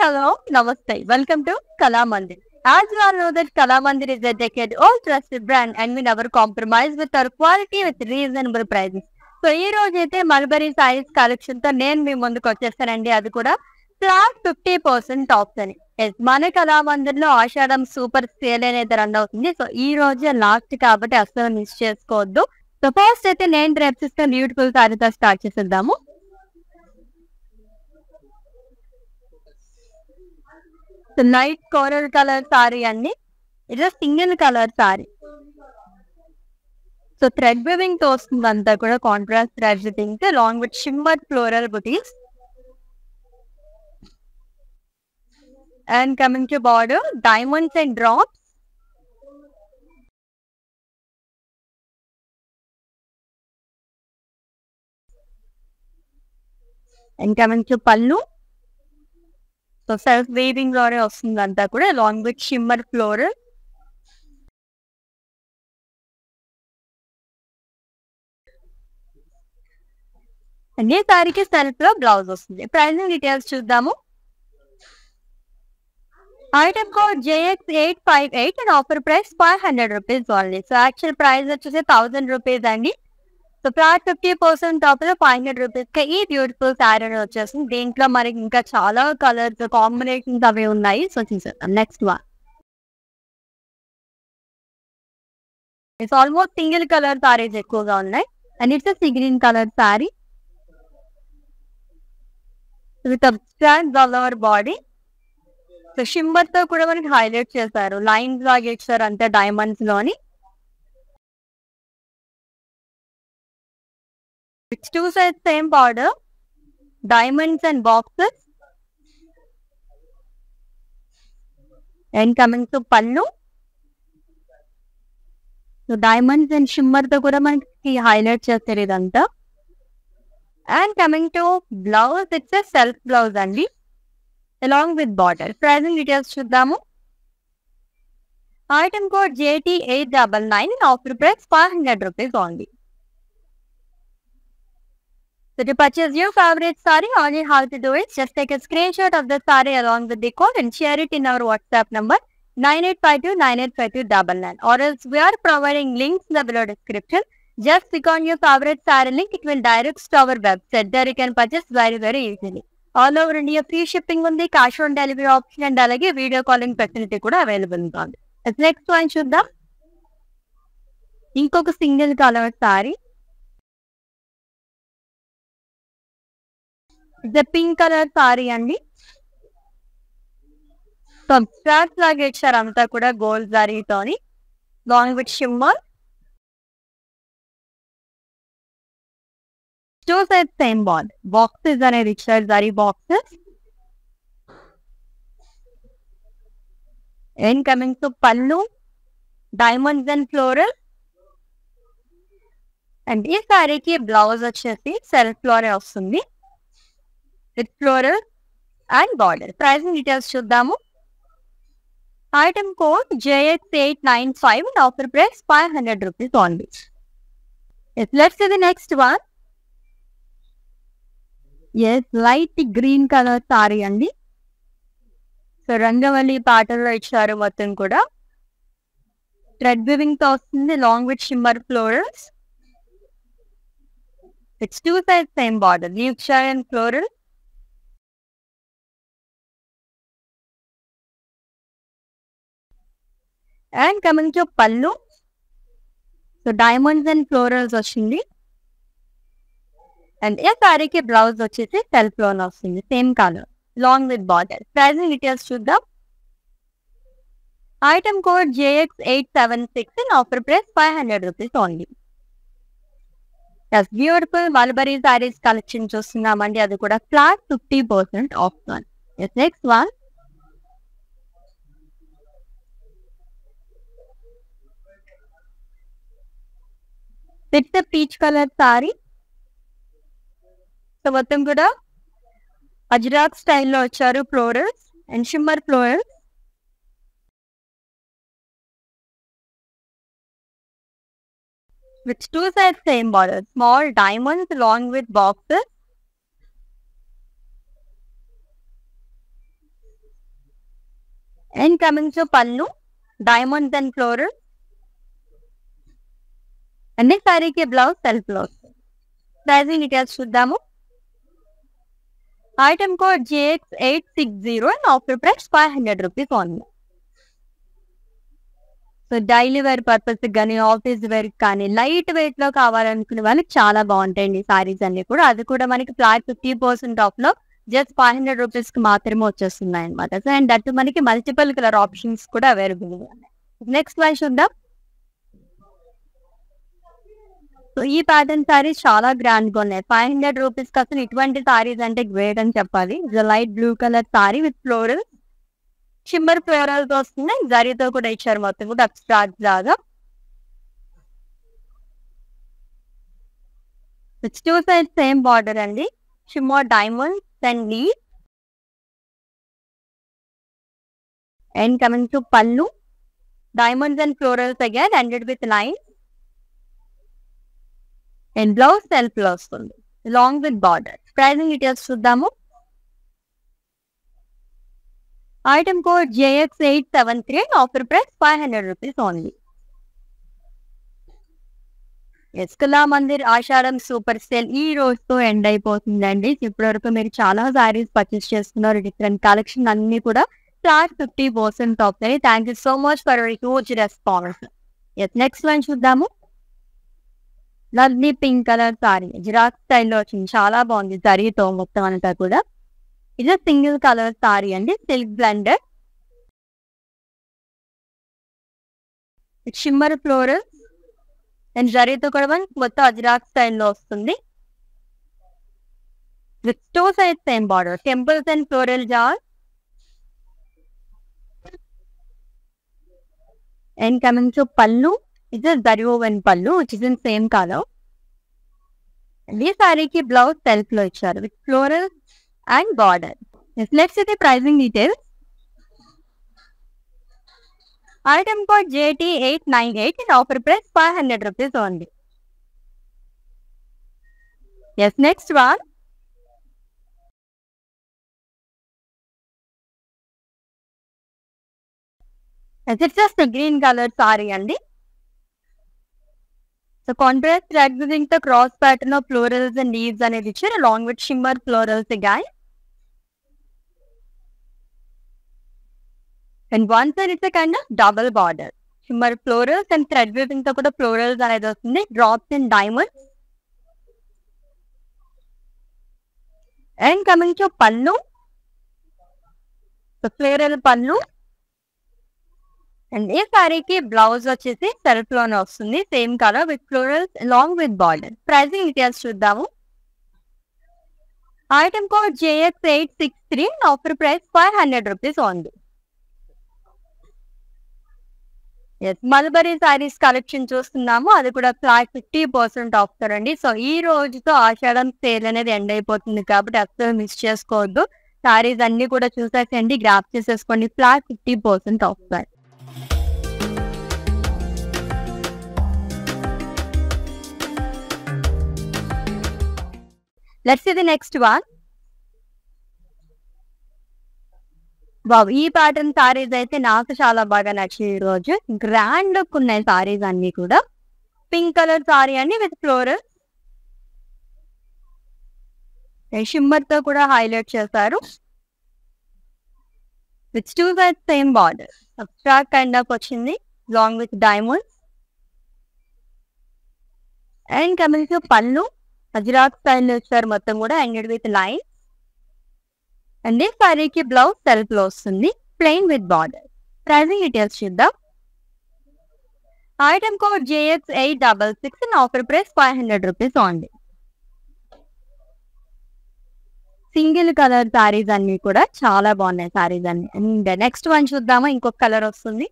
hello, namaste. Welcome to Kala Mandir. As you all know that Kala Mandir is a decade-old trusted brand and we never compromise with our quality with reasonable prices. So ఈ రోజు అయితే mulberry saris collection తో నేను మీ ముందుకు వచ్చేస్తానండి. అది కూడా flat 50% of అని. మన కళామందిర్లో ఆషాఢం సూపర్ సేల్ అనేది రన్ అవుతుంది. సో ఈ రోజే లాస్ట్ కాబట్టి అసలు మిస్ చేసుకోవద్దు. సో ఫస్ట్ అయితే నేను డ్రెప్స్ ఇస్తాను బ్యూటిఫుల్ సారీతో స్టార్ట్ చేసేద్దాము. లైట్ కోరల్ కలర్ సారీ అండి. ఇది single colour sari. So thread weaving తో వస్తుంది అంతా కూడా contrast thread weaving along with shimmer floral butis. And coming to border, diamonds and drops. And coming to pallu. So self weaving lore vastundanta kuda along with shimmer floral. And ee saree ki self lo blouse vastundi. Pricing details chudamu. Item code JX858 and offer price 500 rupees only. So actual price వచ్చేసి 1000 rupees అండి. So flat 50% of లో 500 rupees కి ఈ beautiful sari వచ్చేసింది. దీంట్లో మనకి ఇంకా చాలా కలర్స్ కాంబినేషన్స్ అవి ఉన్నాయి. సో చూసేద్దాం next one. It's almost single colour saris ఎక్కువగా ఉన్నాయి. And it's sea green colour sari with abstract colour body. So shimmer తో కూడా మనకి హైలైట్ చేశారు. లైన్స్ లాగా ఇచ్చారు అంతే డైమండ్స్ లోని. It's two side same border, diamonds and boxes. And coming to pallu. So diamonds and shimmer తో కూడా మనకి హైలైట్ చేస్తారు ఇదంతా. And coming to blouse, it's a self blouse అండి along with border. Pricing details chudamu. Item code JT899 and offer price 500 rupees only. So to purchase your favorite saree, all you have to do is just take a screenshot of the saree along with the code and share it in our WhatsApp number 9852985299. Or else we are providing links in the below description. Just click on your favorite saree link. It will direct to our website. There you can purchase very easily. All over India free shipping ఉంది, cash on delivery option and అలాగే video calling facility కూడా available ఉంది. Next one చూద్దాం. ఇంకొక single colour sari. ఇది pink colour sari అండి. Subtract లాగా ఇచ్చారు అంతా కూడా గోల్డ్ జరీతోని long with shimmer. Two side same ball boxes అనేది ఇచ్చారు, zari boxes. And coming to pallu, diamonds and floral. And ఈ సారీకి బ్లౌజ్ వచ్చేసి సెల్ఫ్ ఫ్లోరే వస్తుంది with floral and border. Pricing details చూద్దాము. Item code JX895 and offer price 500 rupees only. Let's see the next one. Yes light green colour sari అండి. So రంగవల్లి పాటల్లో ఇచ్చారు మొత్తం కూడా. థ్రెడ్ వివింగ్ తో వస్తుంది long with shimmer florals. It's two side same border, leave shine and floral. And coming to pallu. So diamonds and florals వచ్చింది. And ఈ సారీకి బ్లౌజ్ వచ్చేసి సెల్ఫ్ లోన్ వస్తుంది same colour long with border. Pricing details చూద్దాం. Item code JX876 and offer price 500 rupees only. Beautiful mulberry saris collection చూస్తున్నామండి. అది కూడా flat 50% of. Next one. It's a peach colour sari. So మొత్తం కూడా అజ్రాక్ స్టైల్లో వచ్చారు florals and shimmer florals. with two sides same border, small diamonds along with boxes. And coming to pallu, diamonds and floral. అన్ని సారీకి blouse self blouse. Pricing details చూద్దాము. Item code JX860 and offer price 500 rupees only. So daily wear purpose కానీ office wear కానీ light weight లో కావాలనుకునే వాళ్ళకి చాలా బాగుంటాయండి సారీస్ అన్ని కూడా. అది కూడా మనకి ఫ్లాట్ 50% ఆఫ్ లో జస్ట్ 500 రూపీస్ కి మాత్రమే వచ్చేస్తున్నాయి అనమాట. సో అండ్ దట్ మనకి మల్టిపుల్ కలర్ ఆప్షన్స్ కూడా అవైలబుల్ ఉన్నాయి. నెక్స్ట్ వన్ చూద్దాం. సో ఈ ప్యాటర్న్ సారీస్ చాలా గ్రాండ్ గా ఉన్నాయి. 500 రూపీస్ కి అసలు ఇటువంటి సారీస్ అంటే గ్రేట్ అని చెప్పాలి. Light blue colour sari with floral, shimmer floral తో వస్తుంది. జరీతో కూడా ఇచ్చారు మొత్తం కూడా అబ్స్ట్రాక్ట్ లాగా. టూ సైడ్ సేమ్ బార్డర్ అండి. Shimmer diamonds and leave. And coming to pallu, diamonds and florals again ended with lines. And blouse self లో వస్తుంది long with border. Pricing details చూద్దాము. Item code JX873 offer price 500 rupees only. Kalamandir Ashadam super sale ఈ రోజుతో end అయిపోతుందండి. ఇప్పటి వరకు మీరు చాలా సారీస్ పర్చేస్ చేస్తున్నారు. డిఫరెంట్ కలెక్షన్ అన్ని కూడా flat 50% off. Thank you so much for your huge response. Next one చూద్దాము. లవ్లీ పింక్ కలర్ సారీ జిరాక్ స్టైల్లో వచ్చింది. చాలా బాగుంది జరీతో మొత్తం అంతా కూడా. ఇది సింగిల్ కలర్ సారీ అండి, silk blended. Shimmer floral and జరీతో కూడా మనకి మొత్తం అజిరాక్ స్టైల్లో వస్తుంది. With two side same border, temples and floral jar. And coming to pallu, ఇది జరీ ఓవెన్ పల్లు which is in same colour. ఈ సారీకి బ్లౌజ్ సెల్ఫ్ లో ఇచ్చారు with floral and border. Let's see the pricing details. Item code JT898 and offer price 500 rupees only. Next one. It's just green colour sari అండి. So contrast thread weaving తో cross pattern of florals and leaves అనేది ఇచ్చారు along with shimmer florals గాయ్. And one side it's kind of double border, shimmer florals and thread weaving తో కూడా florals అనేది వస్తుంది. Drops and diamonds. And coming to pallu, floral pallu. And ఈ సారీకి blouse వచ్చేసి సెల్ఫ్ లోనే వస్తుంది same colour with florals along with border. Pricing details చూద్దాము. Item code JX863 offer price 500 rupees only. Mulberry saris collection చూస్తున్నాము, అది కూడా ఫ్లాట్ 50% ఆఫ్ అండి. సో ఈ రోజుతో ఆషాఢం సేల్ అనేది ఎండ్ అయిపోతుంది కాబట్టి అసలు మిస్ చేసుకోవద్దు. సారీస్ అన్ని కూడా చూసేసండి, గ్రాప్ చేసేసుకోండి. Flat 50% off. Let's see the next one. Wow, ఈ ప్యాటర్న్ సారీస్ అయితే నాకు చాలా బాగా నచ్చింది. ఈ రోజు గ్రాండ్ లుక్ ఉన్నాయి సారీస్ అన్ని కూడా. పింక్ కలర్ సారీ అండి విత్ ఫ్లోరల్, షిమ్మర్ తో కూడా హైలైట్ చేశారు. With two sides same border, abstract kind of వచ్చింది long with diamonds. And coming to pallu, ajrakh స్టైల్లో ఇచ్చారు మొత్తం కూడా, ఎండెడ్ విత్ లైన్స్. అండ్ ఈ సారీకి బ్లౌజ్ సెల్ఫ్ లో వస్తుంది plain with border. Pricing details చూద్దాం. Item code JX866 and offer price 500 rupees only. Single colour saris అన్ని కూడా చాలా బాగున్నాయి సారీస్ అన్ని. అండ్ నెక్స్ట్ వన్ చూద్దామా, ఇంకొక కలర్ వస్తుంది.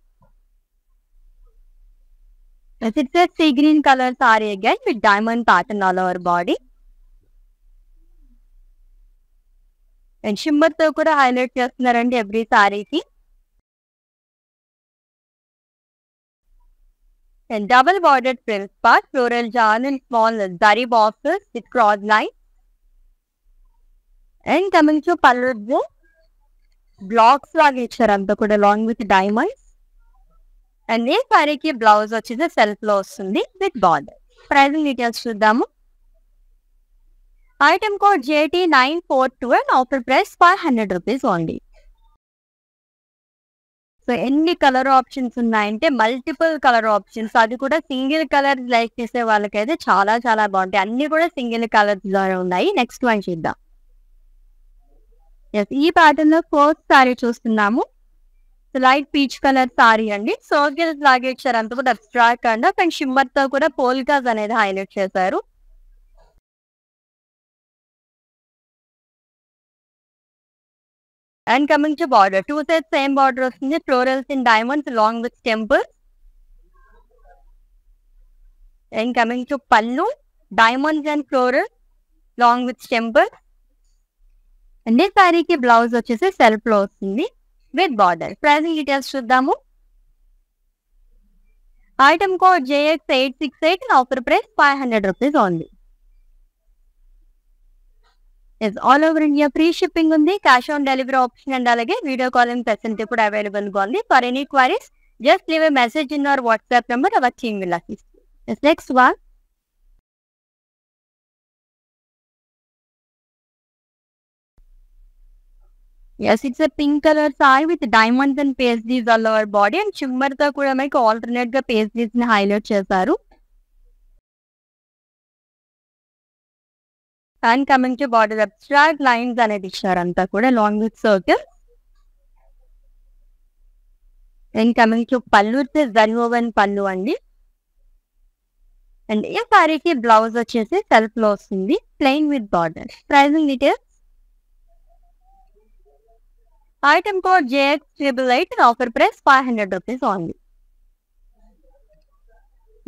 It's a sea green color saree again with diamond pattern all over body. And shimmer తో కూడా హైలైట్ చేస్తున్నారండి ఎవ్రీ సారీకి. And double bordered frills part, floral jar and small zari boxes with cross line. And coming to pallu, blocks లాగా ఇచ్చారు అంతా కూడా long with diamonds. And ఈ సారీకి బ్లౌజ్ వచ్చేసి సెల్ఫ్ లో వస్తుంది విత్ బార్డర్. ప్రైజింగ్ డీటెయిల్స్ చూద్దాము. Item code JT942 and offer price 500 rupees only. So ఎన్ని కలర్ ఆప్షన్స్ ఉన్నాయంటే మల్టిపుల్ కలర్ ఆప్షన్స్, అది కూడా సింగిల్ కలర్ లైక్ చేసే వాళ్ళకైతే చాలా చాలా బాగుంటాయి. అన్ని కూడా సింగిల్ కలర్స్ ద్వారా ఉన్నాయి. నెక్స్ట్ వన్ చూద్దాం. ఈ ప్యాటర్న్ లో ఫస్ట్ సారీ చూస్తున్నాము. లైట్ పీచ్ కలర్ సారీ అండి. సర్కిల్స్ లాగే ఇచ్చారు అంతా కూడా అబ్స్ట్రాక్ట్ అండ్ షిమ్మర్ తో కూడా పోల్కాస్ అనేది హైలైట్ చేశారు. And coming to border, 2 side same border వస్తుంది. Florals in diamonds long with temples. And coming to pallu, diamonds and floral long with temples. And ఈ సారీకి బ్లౌజ్ వచ్చేసి సెల్ఫ్ లో వస్తుంది విత్ బార్డర్. ప్రైజింగ్ డీటెయిల్స్ చూద్దాము. Item code JX868 and offer price 500 rupees only. All over India free shipping ఉంది. Cash on delivery option and అలాగే video calling facility కూడా available గా ఉంది. For any queries just leave a message in our WhatsApp number. Our team will assist. Next one. Yes, it's a pink color saree with diamonds and paisley's all over body and shimmer తో కూడా మనకి alternate గా paisley's ని highlight చేశారు. And coming to border, abstract lines అనేది ఇచ్చారు అంతా కూడా long with circle. And coming to పల్లు, జర్వోవెన్ పల్లు అండి. అండ్ ఈ సారీకి బ్లౌజ్ వచ్చేసి సెల్ఫ్ లో వస్తుంది plain with border. Pricing details. Item code JX888 and offer price 500 rupees only.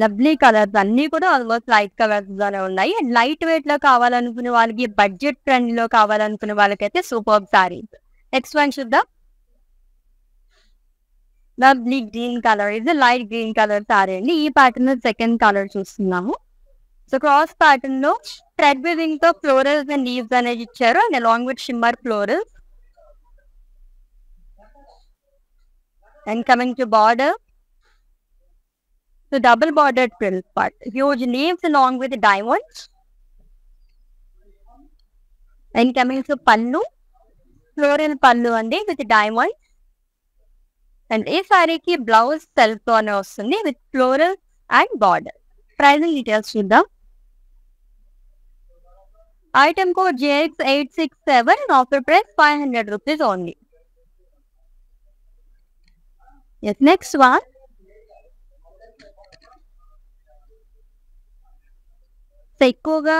Lovely colours అన్ని కూడా ఆల్మోస్ట్ లైట్ కలర్స్ గానే ఉన్నాయి. అండ్ లైట్ వెయిట్ లో కావాలనుకునే వాళ్ళకి, బడ్జెట్ ఫ్రెండ్ లో కావాలనుకునే వాళ్ళకైతే సూపర్ సారీస్. నెక్స్ట్ వన్ చూద్దాం. లవ్లీ గ్రీన్ కలర్, ఇది లైట్ గ్రీన్ కలర్ సారీ అండి. ఈ ప్యాటర్న్ లో సెకండ్ కలర్ చూస్తున్నాము. సో క్రాస్ ప్యాటర్న్ లో థ్రెడ్ వీవింగ్ తో ఫ్లోరల్స్ అండ్ లీవ్స్ అనేది ఇచ్చారు. And along with shimmer florals. And coming to border, the double bordered frill part, huge leaves along with the diamonds. And coming to pallu, floral pallu andi with diamonds. And this saree ki blouse self tone vastundi with floral and border. Pricing details chuddam. Item code JX867 and offer price 500 rupees only. Yes, next one. So ఎక్కువగా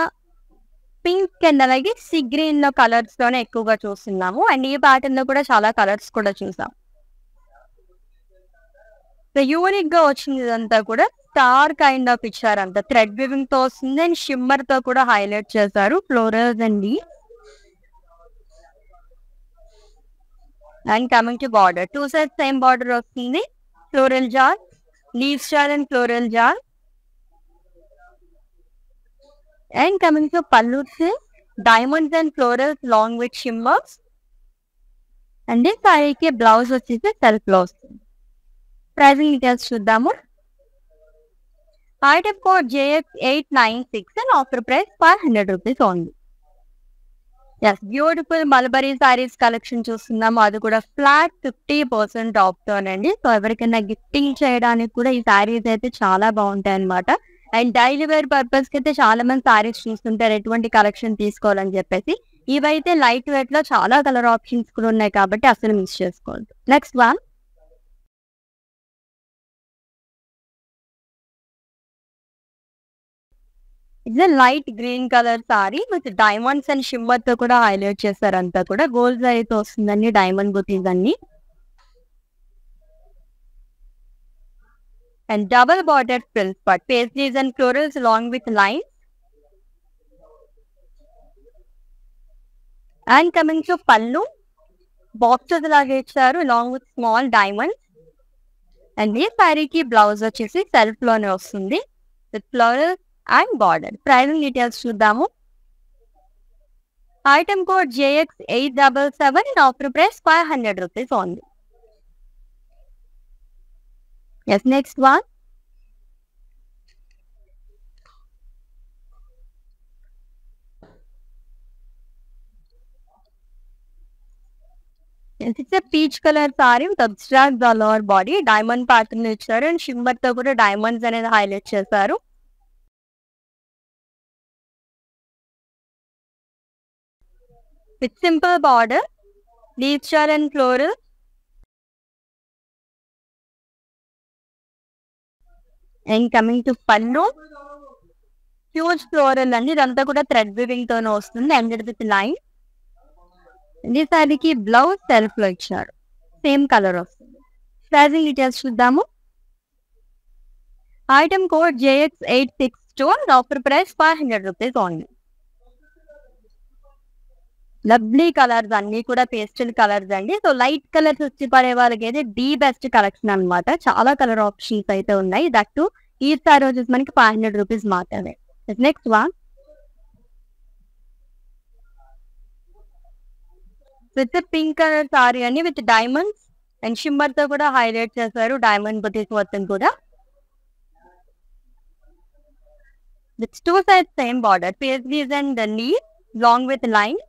pink and అలాగే sea green లో colours లోనే ఎక్కువగా చూస్తున్నాము. And ఈ pattern లో కూడా చాలా కలర్స్ కూడా చూసాం. సో యూనిక్ గా వచ్చింది ఇదంతా కూడా స్టార్ కైండ్ ఆఫ్ ఇచ్చారంట. థ్రెడ్ వీవింగ్ తో వస్తుంది అండ్ షిమ్మర్ తో కూడా హైలైట్ చేశారు florals and leaves. And coming to border, 2 side same border వస్తుంది. Floral jaal, leave star and floral jar. And coming to pallu, diamonds and florals long with shimmers. And ఈ సారీకి blouse వచ్చేసి self లో వస్తుంది. Pricing details చూద్దాము. Item code JX896 and offer price 500 rupees only. Yes, beautiful mulberry saris collection చూస్తున్నాము. అది కూడా flat 50% of తోనండి. So ఎవరికైనా గిఫ్టింగ్ చేయడానికి కూడా ఈ సారీస్ అయితే చాలా బాగుంటాయి అనమాట. అండ్ డైలీ వేర్ పర్పస్ కి అయితే చాలా మంది సారీస్ చూస్తుంటారు ఎటువంటి కలెక్షన్ తీసుకోవాలని చెప్పేసి. ఇవైతే లైట్ వెయిట్ లో చాలా కలర్ ఆప్షన్స్ కూడా ఉన్నాయి కాబట్టి అసలు మిస్ చేసుకోవద్దు. Next one. ఇది light green colour sari with diamonds and shimmer తో కూడా హైలైట్ చేశారు. అంతా కూడా గోల్డ్ అయితే వస్తుందండి, డైమండ్ బుటీస్ అన్ని. And double border frills part, pastries and florals along with lines. And coming to pallu, boxes లాగా ఇచ్చారు along with small diamonds. And ఈ సారీకి బ్లౌజ్ వచ్చేసి సెల్ఫ్ లోనే వస్తుంది with floral and border. Pricing details చూద్దాము. Item code JX877 and offer price 500 rupees only. Yes, next one. Yes, it's a peach color saree with abstract all over body. Diamond pattern ఇచ్చారు and shimmer తో కూడా diamonds అనేది highlight చేశారు. With simple border, leaf shell and floral. And coming to pallu, huge floral అండి, ఇదంతా కూడా thread weaving తోనే వస్తుంది, ended with line. ఈ సారీకి బ్లౌజ్ సెల్ఫ్ లో ఇచ్చారు, సేమ్ కలర్ వస్తుంది. ప్రైజింగ్ డీటెయిల్స్ చూద్దాము. Item code JX862, offer price 500 rupees only. Lovely colours అన్ని కూడా పేస్టల్ కలర్స్ అండి. సో లైట్ కలర్స్ వచ్చి పడే వాళ్ళకి అయితే ది బెస్ట్ కలెక్షన్ అనమాట. చాలా కలర్ ఆప్షన్స్ అయితే ఉన్నాయి. దట్ టు ఈ సారీ వచ్చేసి మనకి 500 రూపీస్ మాత్రమే. Next one with pink colour sari అండి, విత్ డైమండ్స్ అండ్ షిమ్మర్ తో కూడా హైలైట్ చేశారు. డైమండ్ బుటీస్ మొత్తం కూడా with two side same border, paisleys and live long with lines.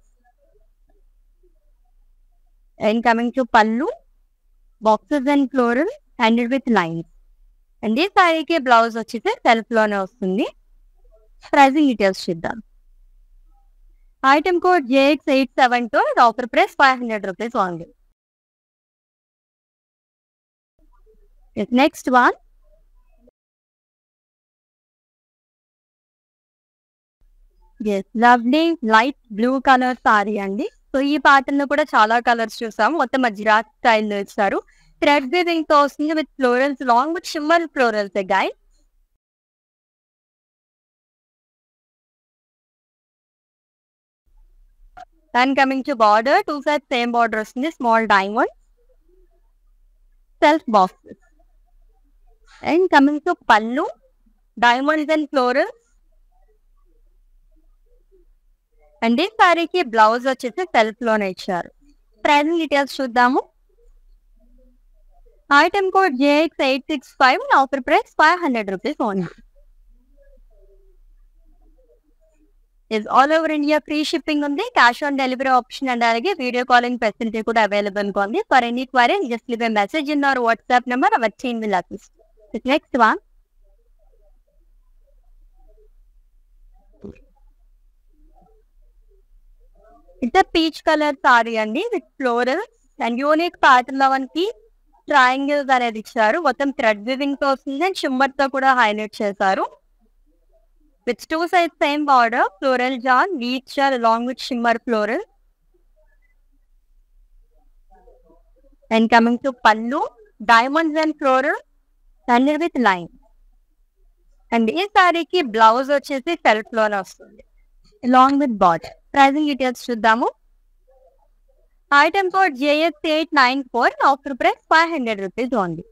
And coming to pallu, boxes and floral handled with lines. And this సారీకి blouse వచ్చేసి self లోనే వస్తుంది. Pricing details చూద్దాం. Item code JX872, offer price 500 rupees only. Next one lovely light blue colour sari అండి. So ఈ pattern లో కూడా చాలా కలర్స్ చూసాము. మొత్తం మజ్రాత్ స్టైల్లో ఇచ్చారు. థ్రెడ్ వీవింగ్ తో వస్తుంది with florals long with shimmer florals గాయ్. And coming to border, two side same border వస్తుంది. Small diamond self boxes. And coming to pallu, diamonds and florals. And ఈ సారీకి బ్లౌజ్ వచ్చేసి సెల్ఫ్ లోనే ఇచ్చారు. ప్రైజింగ్ డీటెయిల్స్ చూద్దాము. Item code JX865, offer price 500 rupees only. All over India free shipping ఉంది. Cash on delivery option and అలాగే video calling facility కూడా available గా ఉంది. For any query just leave a message in our WhatsApp number, our team will assist. Next one it's peach colour sari అండి, with florals and unique pattern లో మనకి triangles అనేది ఇచ్చారు. మొత్తం థ్రెడ్ వీవింగ్ తో వస్తుంది అండ్ షిమ్మర్ తో కూడా హైలైట్ చేశారు. With two side same border, floral జాన్ లీచ్ along with shimmer floral. And coming to pallu, diamonds and floral and with line. And ఈ సారీకి బ్లౌజ్ వచ్చేసి సెల్ఫ్ లోనే వస్తుంది along with border. Pricing details చూద్దాము. Item code JX894, offer price 500 rupees only.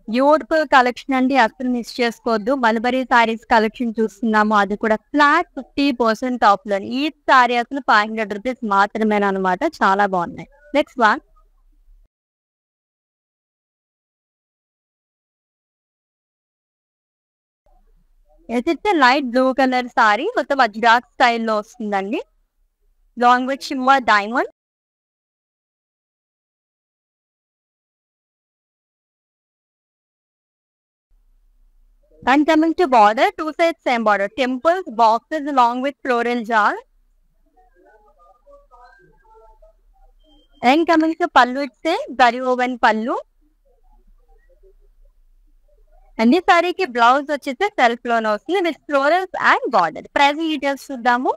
Beautiful collection అండి, అసలు మిస్ చేసుకోవద్దు. Mulberry saris collection చూస్తున్నాము, అది కూడా ఫ్లాట్ 50% ఆఫ్ లో. ఈ సారీ అసలు 500 రూపీస్ మాత్రమేనమాట. చాలా బాగున్నాయి. Next one it's light blue colour sari, మొత్తం అజ్రాక్ స్టైల్లో వస్తుందండి. Long with shimmer diamond. And coming to border, two side same border, temples boxes long with floral jar. And coming to pallu, it's zari woven pallu. అన్ని సారీకి blouse వచ్చేసి self లోనే వస్తుంది with florals and border. Pricing details చూద్దాము.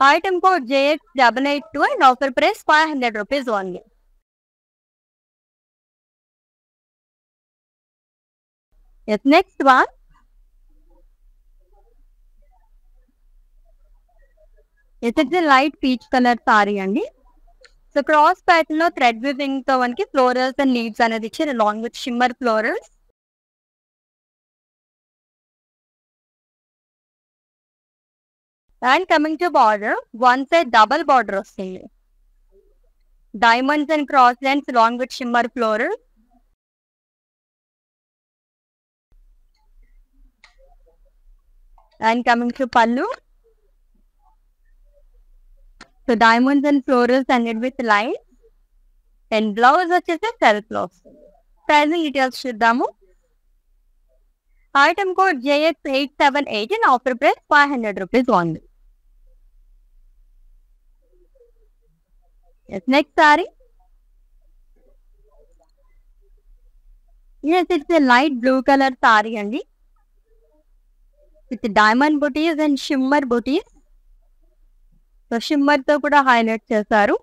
Item code JX882 and offer price 500 rupees only. Next one it's light peach colour sari అండి. So cross pattern లో thread weaving తో మనకి ఫ్లోరల్స్ అండ్ లీవ్స్ అనేది ఇచ్చారు along with shimmer florals. And coming to border, one side double border వస్తుంది. Diamonds and cross lines along with shimmer floral. And coming to pallu, so diamonds and florals ended with lines. And blouse వచ్చేసి self లో వస్తుంది. Pricing details చూద్దాము. Item code JX878 and offer price 500 rupees only. Yes, next saree. Yes, it's a light blue color saree andi with diamond booties and shimmer booties. So shimmer తో కూడా highlight చేశారు.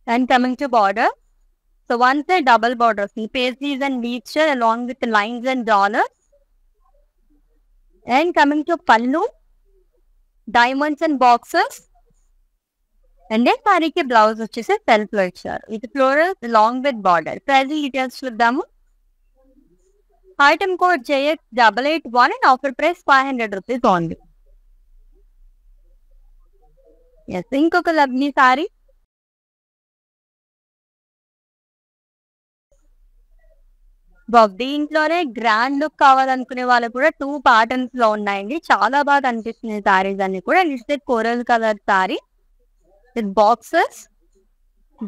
And coming to border, so one side double borders, paisley's and beads along with lines and dollars. And coming to pallu, diamonds and boxes. And then saree ki blouse వచ్చేసి self లో ఇచ్చారు with florals along with border. Pricing details చూద్దాము. Item code JX881 and offer price 500 rupees only. Yes, ఇంకొక lovely sorry. దీంట్లోనే grand look కావాలనుకునే వాళ్ళు కూడా 2 patterns లో ఉన్నాయండి. చాలా బాగా అనిపిస్తున్నాయి సారీస్ అన్ని కూడా. It's coral colour sari with boxes,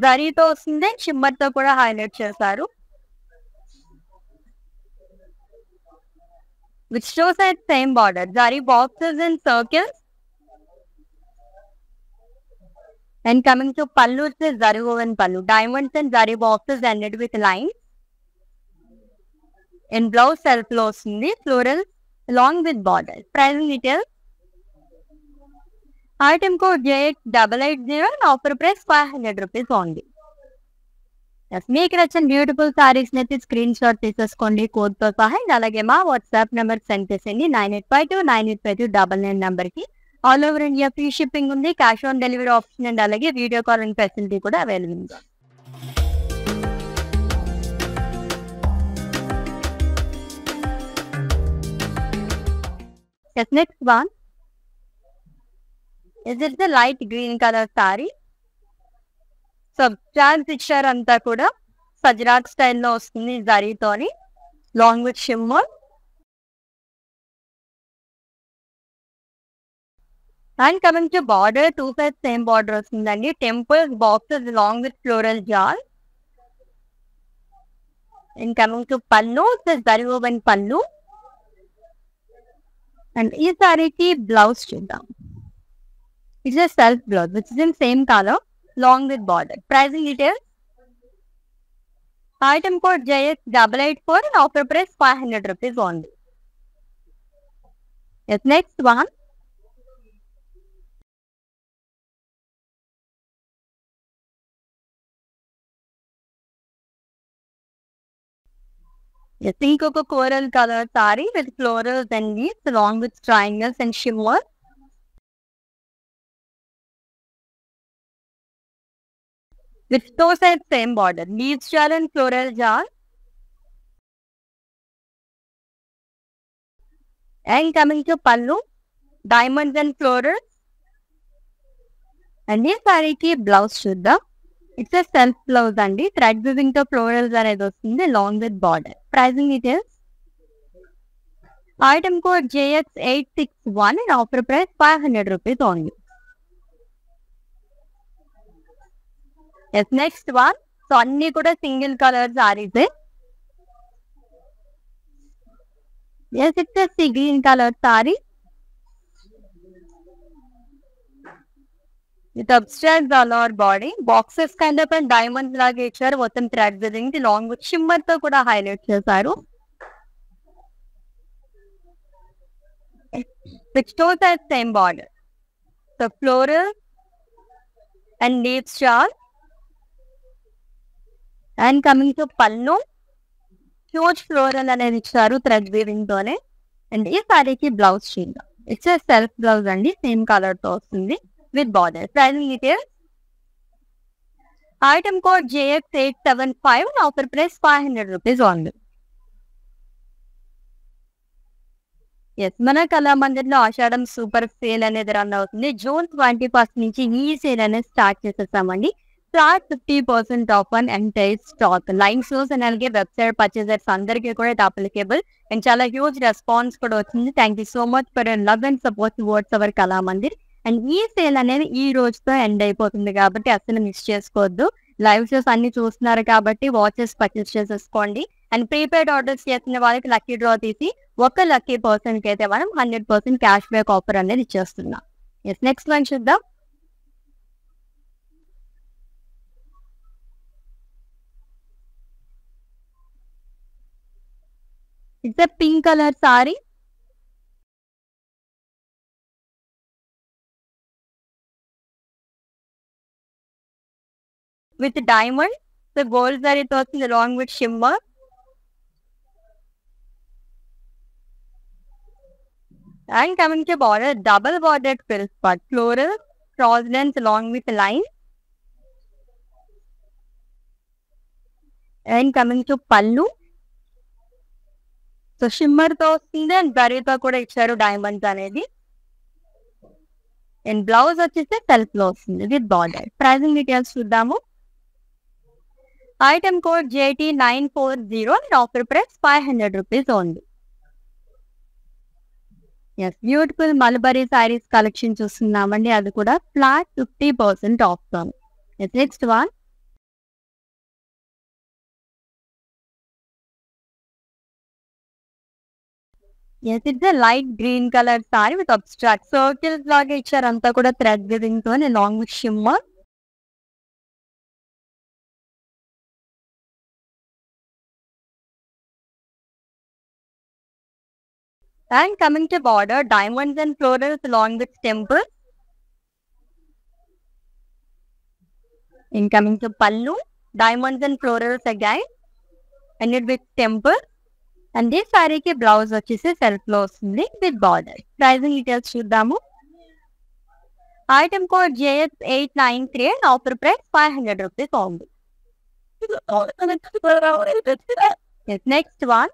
జరీతో వస్తుంది, షిమ్మర్ తో కూడా హైలైట్ చేశారు. Which shows at same border, zari boxes and circles. And coming to pallu, zari woven పల్లు, diamonds and zari boxes ended with lines. And blouse self లో వస్తుంది, floral along with border. Pricing details. Item code JX880 and offer price 500 rupees only. Yes, మీకు నచ్చిన beautiful saris అయితే screen shot తీసేసుకోండి code తో సహా. అలాగే మా వాట్సాప్ నెంబర్ సెండ్ చేసేయండి 9852985299 నెంబర్ కి. All over India free shipping ఉంది, cash on delivery option and అలాగే వీడియో కాలింగ్ ఫెసిలిటీ కూడా అవైలబుల్ ఉంది. Yes, next one is it the light green color saree. So tag picture అంతా కూడా సజరాక్ స్టైల్లో వస్తుంది జరీతోని, long with shimmer. And coming to border, 2 sides same border వస్తుందండి. Temples, boxes long with floral jaal. And coming to pallu, zari woven pallu. And ఈ సారీకి blouse చూద్దాం. It's a self blouse which is in same colour along with border. Pricing details. Item code JX884 and offer price 500 rupees only. Yes, next one. Yes, ఇంకొక coral color saree with florals and leaves along with triangles and shimmer. With 2 sides same border, leaves jar and floral jar. And coming to pallu, diamonds and florals. And ఈ సారీకి blouse చూద్దాం. It's a self blouse అండి, thread weaving తో florals అనేది వస్తుంది long with border. Pricing details. Item code JX861 and offer price 500 rupees only. Yes, next one. So అన్ని కూడా single colour saris. Yes, it's a sea green color saree with abstract all over body, boxes kind of and diamonds లాగా ఇచ్చారు. మొత్తం thread weaving long with shimmer తో కూడా highlight చేశారు. Which shows as same border. So floral and leaves shawl. And coming to pallu, huge floral అనేది ఇచ్చారు thread weaving తోనే. And ఈ సారీకి బ్లౌజ్ చూద్దాం. ఇట్స్ సెల్ఫ్ బ్లౌజ్ అండి, సేమ్ కలర్ తో వస్తుంది with border. Pricing details. Item code JX875 and offer price 500 rupees only. Yes, మన కళామందిర్లో ఆషాఢం సూపర్ సేల్ అనేది రన్ అవుతుంది. జూన్ 21 నుంచి ఈ సేల్ అనేది స్టార్ట్ చేసేసామండి. Flat 50% off on entire stock. Live shows and అలాగే వెబ్సైట్ పర్చేజర్స్ అందరికీ కూడా ఇది అప్లికేబుల్. అండ్ చాలా హ్యూజ్ రెస్పాన్స్ కూడా వచ్చింది. Thank you so much for your love and support towards our Kalamandir. And ఈ సేల్ అనేది ఈ రోజుతో ఎండ్ అయిపోతుంది కాబట్టి అసలు మిస్ చేసుకోవద్దు. లైవ్ షోస్ అన్ని చూస్తున్నారు కాబట్టి వాచెస్ పర్చేస్ చేసేసుకోండి. అండ్ ప్రీపెయిడ్ ఆర్డర్స్ చేసిన వాళ్ళకి లక్కీ డ్రా తీసి ఒక లక్కీ పర్సన్ కి అయితే మనం 100% క్యాష్ బ్యాక్ ఆఫర్ అనేది ఇచ్చేస్తున్నాం. ఎస్, నెక్స్ట్ వన్ చూద్దాం. It's a pink colour sari. With diamond, so gold జరీతో వస్తుంది along with shimmer. And coming to border, double bordered frill part, floral, cross lines along with line. And coming to pallu, so shimmer తో వస్తుంది and జరీతో కూడా ఇచ్చారు diamonds అనేది. And blouse వచ్చేసి self లో వస్తుంది విత్ బార్డర్. ప్రైజింగ్ డీటెయిల్స్ చూద్దాము. Item code JT940 and offer price 500 rupees only. Yes, beautiful mulberry saris collection చూస్తున్నామండి. అది కూడా ఫ్లాట్ 50% ఆఫ్ తో. Yes, next one. Yes, it's light green colour sari with abstract circles లాగా ఇచ్చారు. అంతా కూడా థ్రెడ్ వీవింగ్ తో long with shimmer. And coming to border, diamonds and florals along with temples. In coming to pallu, diamonds and florals again, and it with temples. And this saree ki blouse vachesi self lo vasundi with border. Pricing details chuddaamu. Item code JX893 and offer price 500 rupees only. Yes, next one.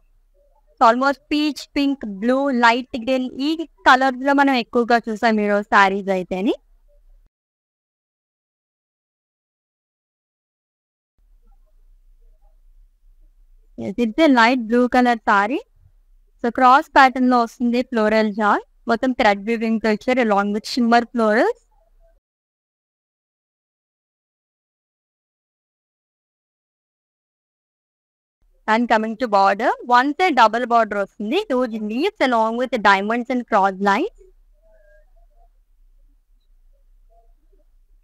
Almost peach, pink, blue, light green ఈ colours లో మనం ఎక్కువగా చూసాం ఈరోజు సారీస్ అయితేని. It's light blue colour sari. So cross pattern లో వస్తుంది floral jaal. మొత్తం థ్రెడ్ వీవింగ్ తో ఇచ్చారు along with shimmer florals. And coming to border, one side double border వస్తుంది, huge leaves along with diamonds and cross lines.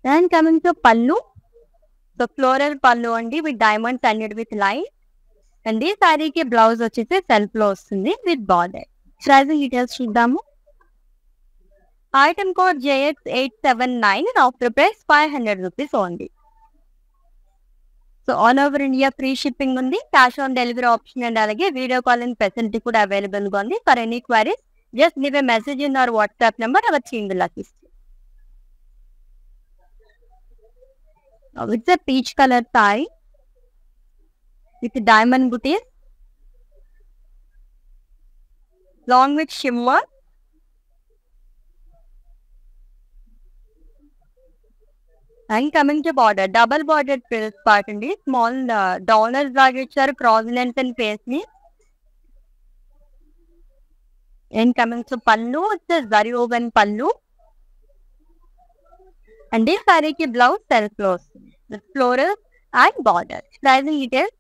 And coming to pallu, so floral pallu అండి with diamonds and with lines. And ఈ సారీకి blouse వచ్చేసి self లో వస్తుంది with border. Pricing details చూద్దాము. Item code JX879 and offer price 500 rupees only. So all over India free shipping ఉంది. Cash on delivery option and అలాగే video calling facility కూడా available గా ఉంది. For any queries just give a message in our WhatsApp number, our team will assist. It's a peach colour sari with diamond butis long with shimmer. And coming to border, double border frills part అండి. Small dollars లాగా ఇచ్చారు cross lens and face ని. And coming to pallu, it's zari woven pallu. And ఈ సారీకి blouse self లో వస్తుంది with floral and border. Pricing details.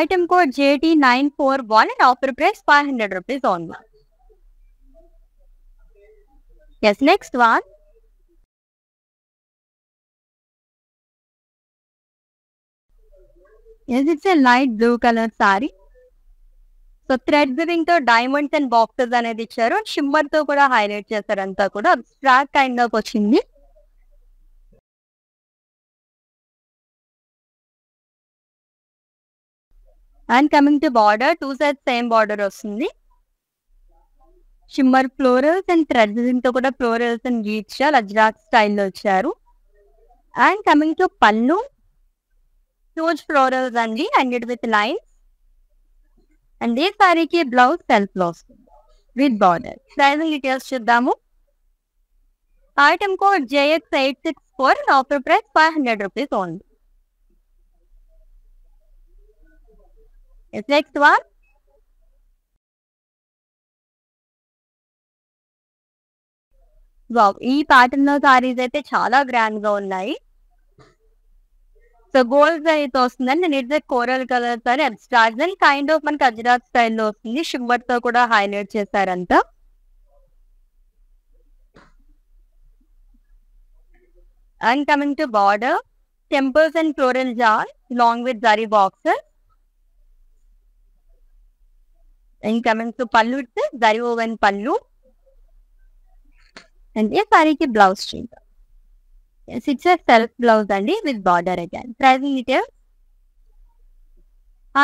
Item code JT941 and offer price 500 rupees only. Yes, next one. Yes, it's a light blue color saree. So thread weaving తో diamonds and boxes అనేది ఇచ్చారు. Shimmer తో కూడా highlight చేశారు. అంతా కూడా స్ట్రాక్ kind of వచ్చింది. And coming to border, two sides same border వస్తుంది. Shimmer florals and thread weaving తో కూడా ఫ్లోరల్స్ అండ్ గీట్స్ అజ్రాక్ స్టైల్లో ఇచ్చారు. అండ్ కమింగ్ టు పల్లు, huge florals అండి, and it with lines. And ఈ సారీకి బ్లౌజ్ సెల్ఫ్ లో వస్తుంది విత్ బార్డర్. ప్రైజింగ్ డీటెయిల్స్ చూద్దాము. Item code JX864, offer price 500 rupees only. Next one. Wow, ఈ ప్యాటర్న్ లో సారీస్ అయితే చాలా గ్రాండ్ గా ఉన్నాయి. సో గోల్డ్ అయితే వస్తుందండి. నేను coral colour sari abstract and kind of మనకి అజ్రాక్ స్టైల్లో వస్తుంది. షిమ్మర్ తో కూడా హైలైట్ చేశారంతా. And coming to border, temples and floral jaal long with zari boxes. And coming to pallu, zari woven pallu. And ఈ సారీకి blouse string. It's self blouse అండి with border again. Pricing details.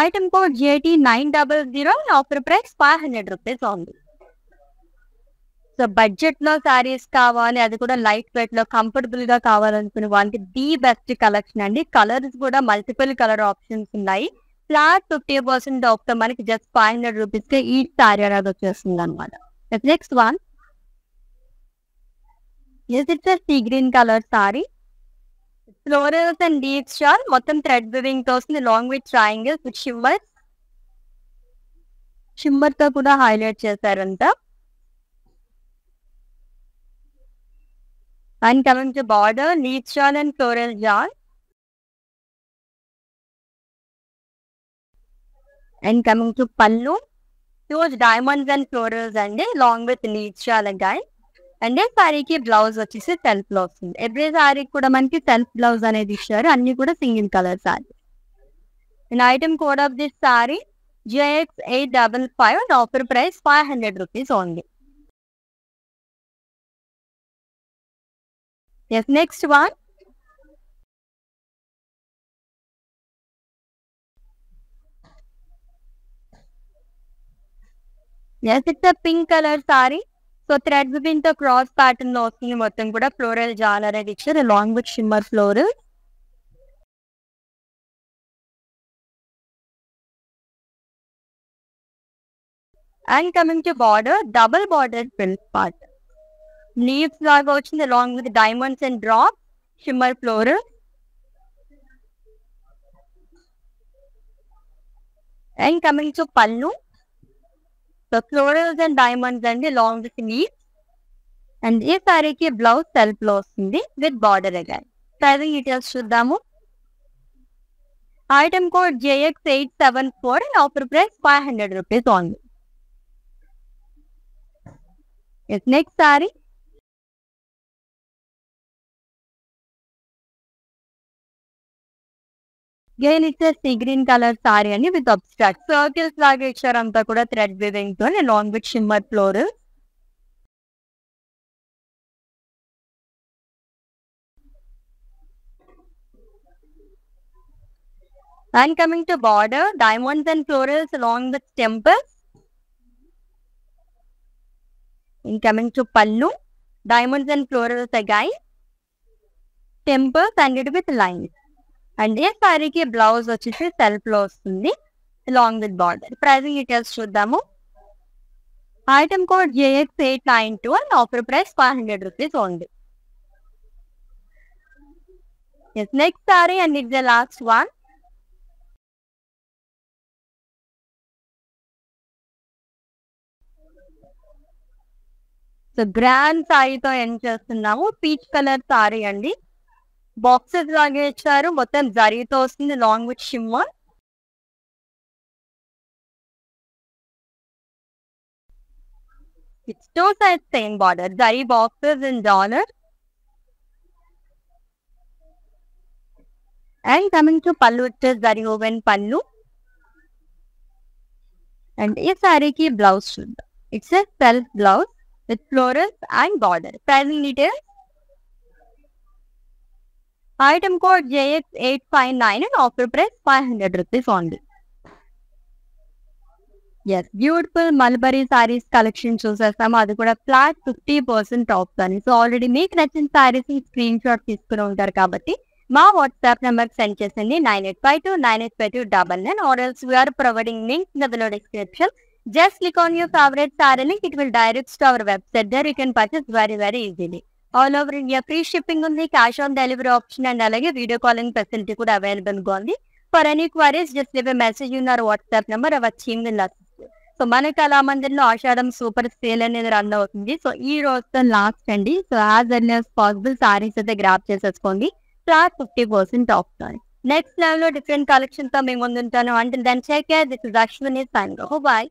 Item code JT900, offer price 500 rupees only. So budget లో సారీస్ కావాలి, అది కూడా light weight లో comfortable గా కావాలనుకునే వాళ్ళకి ది బెస్ట్ కలెక్షన్ అండి. కలర్స్ కూడా మల్టిపుల్ కలర్ ఆప్షన్స్ ఉన్నాయి. ఫ్లాట్ 50% ఆఫ్ తో మనకి జస్ట్ 500 రూపీస్ కి ఈ సారీ అనేది వచ్చేస్తుంది అనమాట. Next one. It's sea green colour sari. Florals and leaves షాల్ మొత్తం థ్రెడ్ వివింగ్ తో వస్తుంది, long with triangles with shimmer తో కూడా హైలైట్ చేశారంతా. And coming to border, leaves షాల్ and floral jaal. And coming to pallu, huge diamonds and florals అండి, long with leaves షాల్ అగైన్. అండ్ సారీకి బ్లౌజ్ వచ్చేసి సెల్ఫ్ లో వస్తుంది. ఎవ్రీ సారీకి కూడా మనకి సెల్ఫ్ బ్లౌజ్ అనేది ఇచ్చారు. అన్ని కూడా single colour sari. And item code of this sari JX855, offer price 500 rupees only. Yes, next one. Yes, it's pink colour sari. So thread weaving తో క్రాస్ ప్యాటర్న్ లో వస్తుంది. మొత్తం కూడా ఫ్లోరల్ జాల్ అనేది ఇచ్చారు, along with shimmer floral. And coming to border, double border frills part. Leaves లాగా వచ్చింది, along with diamonds and drop shimmer floral. And coming to pallu, so florals and diamonds అండి, లాంగ్ విత్ లీవ్స్. అండ్ ఈ సారీకి blouse self లో వస్తుంది with border again. Pricing details చూద్దాము. Item code JX874, offer price 500 rupees only. Next sari. Again it's sea green colour sari అండి with abstract circles లాగా ఇచ్చారు. అంతా కూడా థ్రెడ్ వివింగ్ తో, long with shimmer floral. And coming to border, diamonds and florals along with temples. And coming to pallu, diamonds and florals again, temples and it with lines. And this saree ki blouse vachesi self lo vastundi along with border. Pricing details chuddaamu. Item code JX892 and offer price 500 rupees only. Yes, next saree and it's the last one. So grand సారీతో end చేస్తున్నాము. Peach colour sari అండి, boxes లాగే ఇచ్చారు, మొత్తం జరీతో వస్తుంది, long with shimmer. It's two sides same border, zari boxes in dollar. And coming to pallu, it's zari woven pallu. And ఈ సారీకి బ్లౌజ్ చూద్దాం. It's a self blouse with florals and border. Pricing details. Item code JX859 and offer price 500 rupees only. Yes, beautiful Mulberry sarees collection చూసేస్తాము. అది కూడా flat 50% of అని. So already మీకు నచ్చిన saris screen shot తీసుకుని ఉంటారు కాబట్టి మా వాట్సాప్ నెంబర్ సెండ్ చేసింది 9852985299 or else we are providing link in the below description. Just click on your favorite saree link. It will direct to our website. There you can purchase very easily. All over India free shipping ఉంది, cash on delivery option and అలాగే video calling facility కూడా available గా ఉంది. For any queries just leave a message in our WhatsApp number. Our team will assist you. So మన కళామందిర్లో Ashadham super sale అనేది run అవుతుంది. So ఈ రోజుతో లాస్ట్ అండి. So as early as possible saris అయితే గ్రాప్ చేసేసుకోండి. Flat 50% of. నెక్స్ట్ లెవెల్ లో డిఫరెంట్ కలెక్షన్ తో మేము ముందుంటాను. Until then, take care. This is Ashwini signing off. Bye.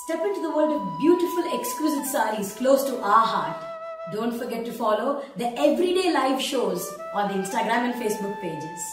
Step into the world of beautiful, exquisite sarees close to our heart. Don't forget to follow the everyday live shows on the Instagram and Facebook pages.